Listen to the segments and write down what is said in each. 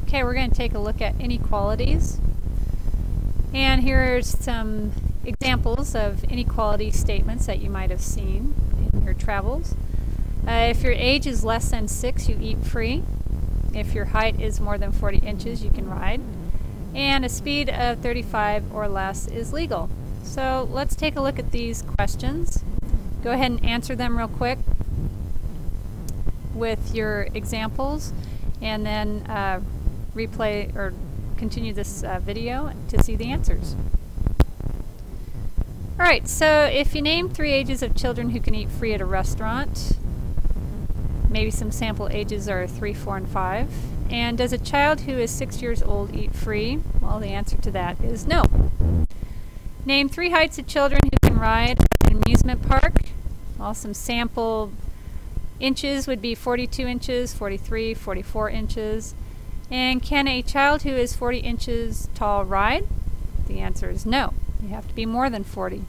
Okay, we're going to take a look at inequalities. And here's some examples of inequality statements that you might have seen in your travels. If your age is less than 6, you eat free. If your height is more than 40 inches, you can ride. And a speed of 35 or less is legal. So let's take a look at these questions. Go ahead and answer them real quick with your examples, and then replay or continue this video to see the answers. Alright, so if you name 3 ages of children who can eat free at a restaurant, maybe some sample ages are 3, 4, and 5. And does a child who is 6 years old eat free? Well, the answer to that is no. Name 3 heights of children who can ride at an amusement park. Well, some sample inches would be 42 inches, 43, 44 inches. And can a child who is 40 inches tall ride? The answer is no. You have to be more than 40.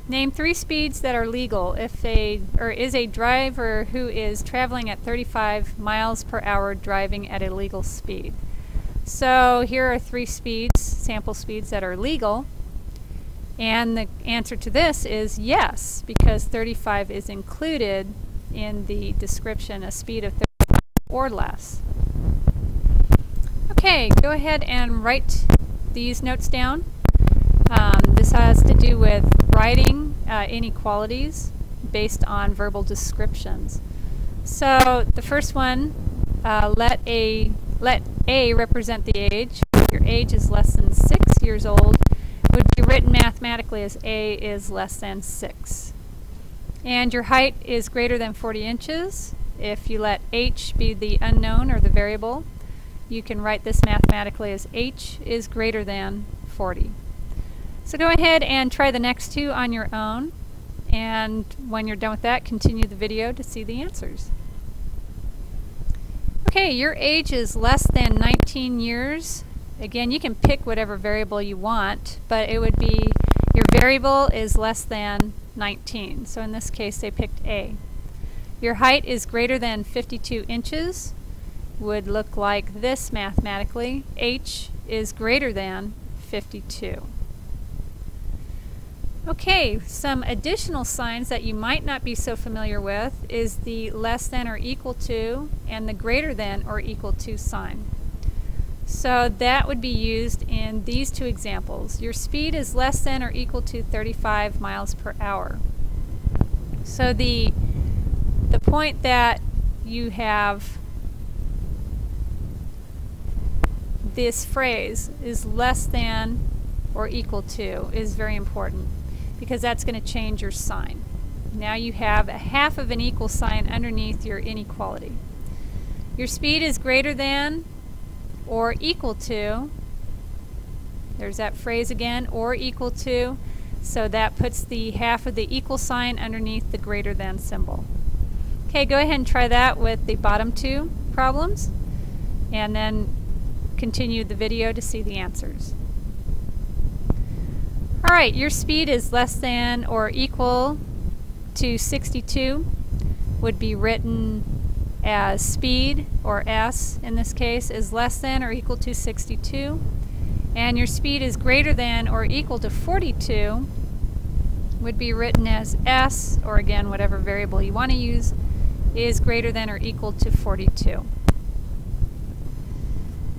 Name 3 speeds that are legal. Is a driver who is traveling at 35 miles per hour driving at a legal speed. So here are 3 speeds, sample speeds that are legal. And the answer to this is yes, because 35 is included in the description, a speed of 35 or less. Okay, go ahead and write these notes down. This has to do with writing inequalities based on verbal descriptions. So the first one, let A represent the age. If your age is less than 6 years old, would be written mathematically as A is less than 6. And your height is greater than 40 inches. If you let H be the unknown or the variable, you can write this mathematically as H is greater than 40. So go ahead and try the next 2 on your own, and when you're done with that, continue the video to see the answers. Okay, your age is less than 19 years. Again, you can pick whatever variable you want, but it would be your variable is less than 19. So in this case, they picked A. Your height is greater than 52 inches. Would look like this mathematically. H is greater than 52. Okay, some additional signs that you might not be so familiar with is the less than or equal to and the greater than or equal to sign. So that would be used in these 2 examples. Your speed is less than or equal to 35 miles per hour. So the point that you have this phrase is less than or equal to is very important, because that's going to change your sign. Now you have a half of an equal sign underneath your inequality. Your speed is greater than or equal to, there's that phrase again, or equal to, so that puts the half of the equal sign underneath the greater than symbol. Okay, go ahead and try that with the bottom 2 problems, and then continue the video to see the answers. Alright, your speed is less than or equal to 62, would be written as speed, or S in this case, is less than or equal to 62. And your speed is greater than or equal to 42, would be written as S, or again, whatever variable you want to use, is greater than or equal to 42.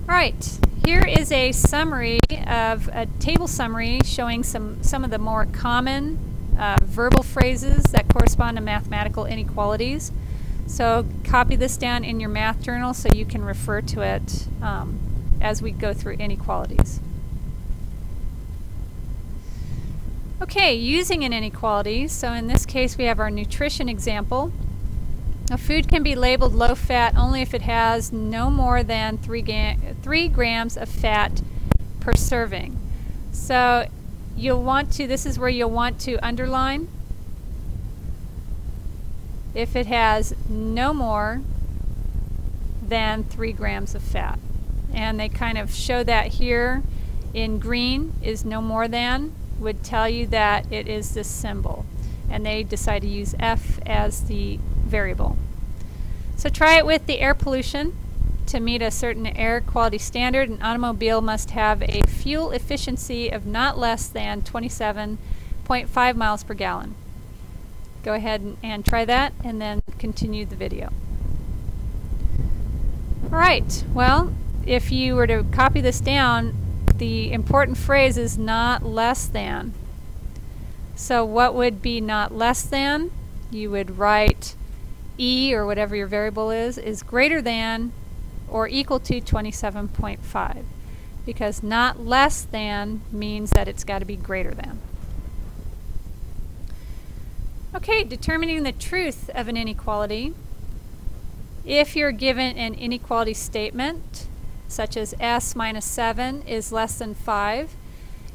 Alright, here is a summary of a table summary showing some of the more common verbal phrases that correspond to mathematical inequalities. So copy this down in your math journal so you can refer to it as we go through inequalities. Okay, using an inequality, so in this case we have our nutrition example. A food can be labeled low fat only if it has no more than 3 grams of fat per serving. So you'll want to, this is where you'll want to underline if it has no more than 3 grams of fat. And they kind of show that here in green is no more than, would tell you that it is this symbol. And they decide to use F as the variable. So try it with the air pollution. to meet a certain air quality standard, an automobile must have a fuel efficiency of not less than 27.5 miles per gallon. Go ahead and try that and then continue the video. Alright, well, if you were to copy this down, the important phrase is not less than. So what would be not less than? You would write E, or whatever your variable is greater than or equal to 27.5, because not less than means that it's got to be greater than. Okay, determining the truth of an inequality. If you're given an inequality statement, such as s minus 7 is less than 5,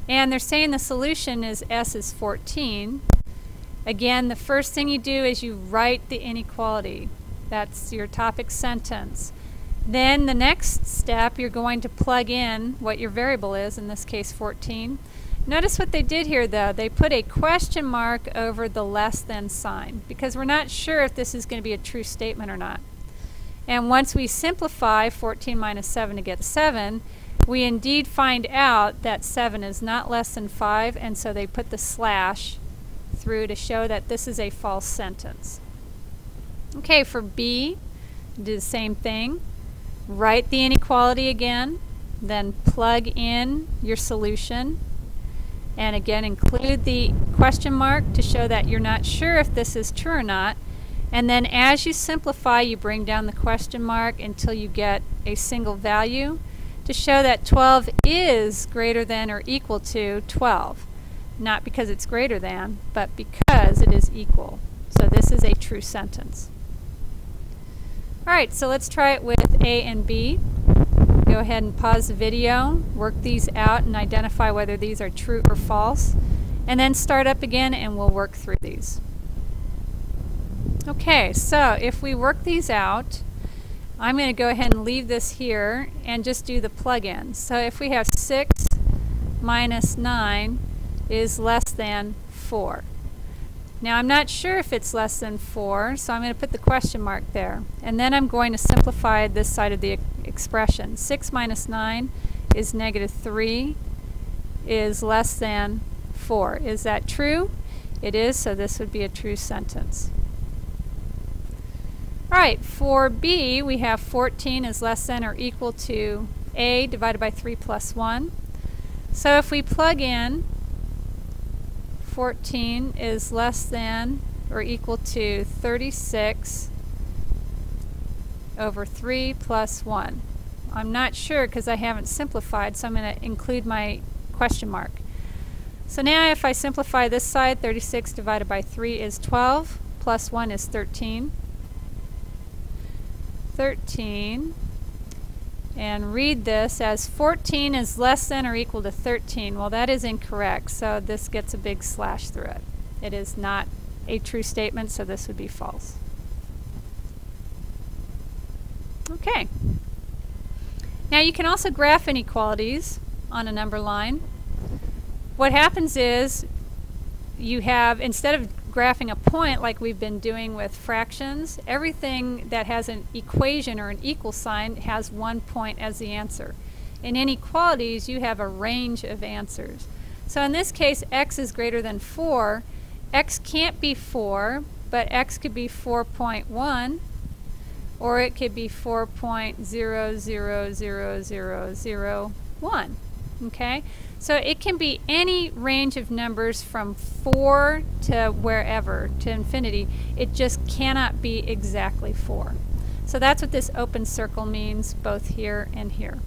and they're saying the solution is s is 14, again, the first thing you do is you write the inequality. That's your topic sentence. Then the next step, you're going to plug in what your variable is, in this case 14. Notice what they did here though. They put a question mark over the less than sign because we're not sure if this is going to be a true statement or not. And once we simplify 14 minus 7 to get 7, we indeed find out that 7 is not less than 5, and so they put the slash through to show that this is a false sentence. Okay, for B, do the same thing. Write the inequality again, then plug in your solution, and again include the question mark to show that you're not sure if this is true or not. And then as you simplify, you bring down the question mark until you get a single value to show that 12 is greater than or equal to 12. Not because it's greater than, but because it is equal. So this is a true sentence. Alright, so let's try it with A and B. Go ahead and pause the video, work these out and identify whether these are true or false, and then start up again and we'll work through these. Okay, so if we work these out, I'm going to go ahead and leave this here and just do the plug-in. So if we have 6 minus 9 is less than 4. Now I'm not sure if it's less than 4, so I'm going to put the question mark there. And then I'm going to simplify this side of the expression. 6 minus 9 is negative 3 is less than 4. Is that true? It is, so this would be a true sentence. Alright, for B, we have 14 is less than or equal to A divided by 3 plus 1. So if we plug in 14 is less than or equal to 36 over 3 plus 1. I'm not sure because I haven't simplified, so I'm going to include my question mark. So now if I simplify this side, 36 divided by 3 is 12, plus 1 is 13. 13, and read this as 14 is less than or equal to 13. Well, that is incorrect, so this gets a big slash through it. It is not a true statement, so this would be false. Okay. Now you can also graph inequalities on a number line. What happens is you have, instead of graphing a point like we've been doing with fractions, everything that has an equation or an equal sign has one point as the answer. In inequalities, you have a range of answers. So in this case, x is greater than 4. X can't be 4, but x could be 4.1, or it could be 4.000001. Okay? So it can be any range of numbers from 4 to wherever, to infinity. It just cannot be exactly 4. So that's what this open circle means, both here and here.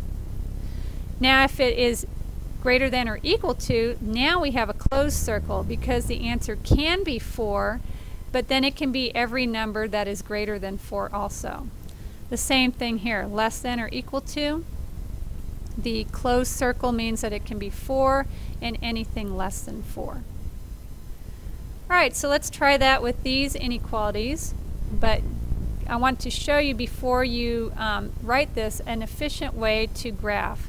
Now if it is greater than or equal to, now we have a closed circle because the answer can be 4, but then it can be every number that is greater than 4 also. The same thing here, less than or equal to. The closed circle means that it can be 4 and anything less than 4. Alright, so let's try that with these inequalities, but I want to show you before you write this an efficient way to graph.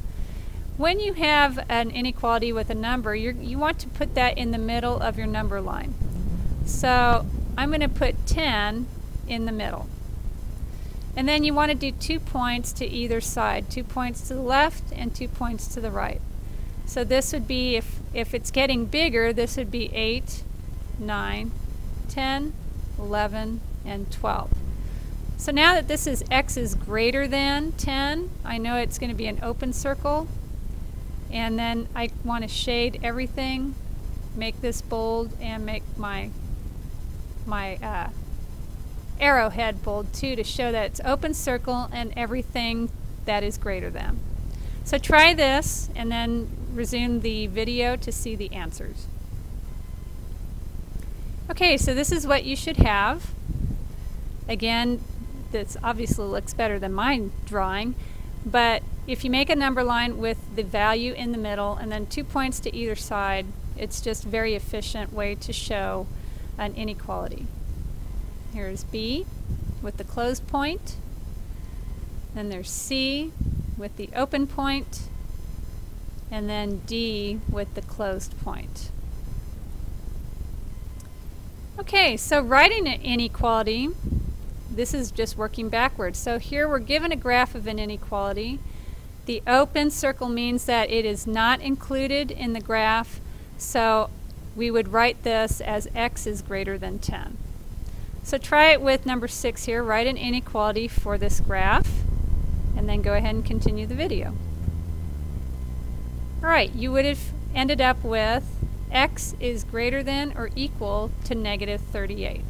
When you have an inequality with a number, you want to put that in the middle of your number line. So I'm going to put 10 in the middle. And then you want to do 2 points to either side, 2 points to the left and 2 points to the right. So this would be, if it's getting bigger, this would be 8, 9, 10, 11, and 12. So now that this is x is greater than 10, I know it's going to be an open circle. And then I want to shade everything, make this bold, and make my arrowhead bold too, to show that it's open circle and everything that is greater than. So try this and then resume the video to see the answers. Okay, so this is what you should have. Again, this obviously looks better than my drawing, but if you make a number line with the value in the middle and then 2 points to either side, it's just a very efficient way to show an inequality. Here's B with the closed point, then there's C with the open point, and then D with the closed point. Okay, so writing an inequality, this is just working backwards. So here we're given a graph of an inequality. The open circle means that it is not included in the graph, so we would write this as x is greater than 10. So try it with number 6 here. Write an inequality for this graph, and then go ahead and continue the video. Alright, you would have ended up with x is greater than or equal to negative 38.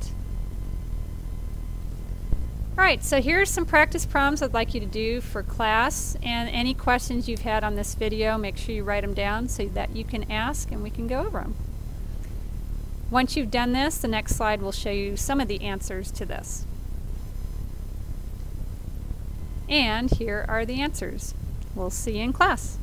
Alright, so here's some practice problems I'd like you to do for class, and any questions you've had on this video, make sure you write them down so that you can ask and we can go over them. Once you've done this, the next slide will show you some of the answers to this. And here are the answers. We'll see you in class.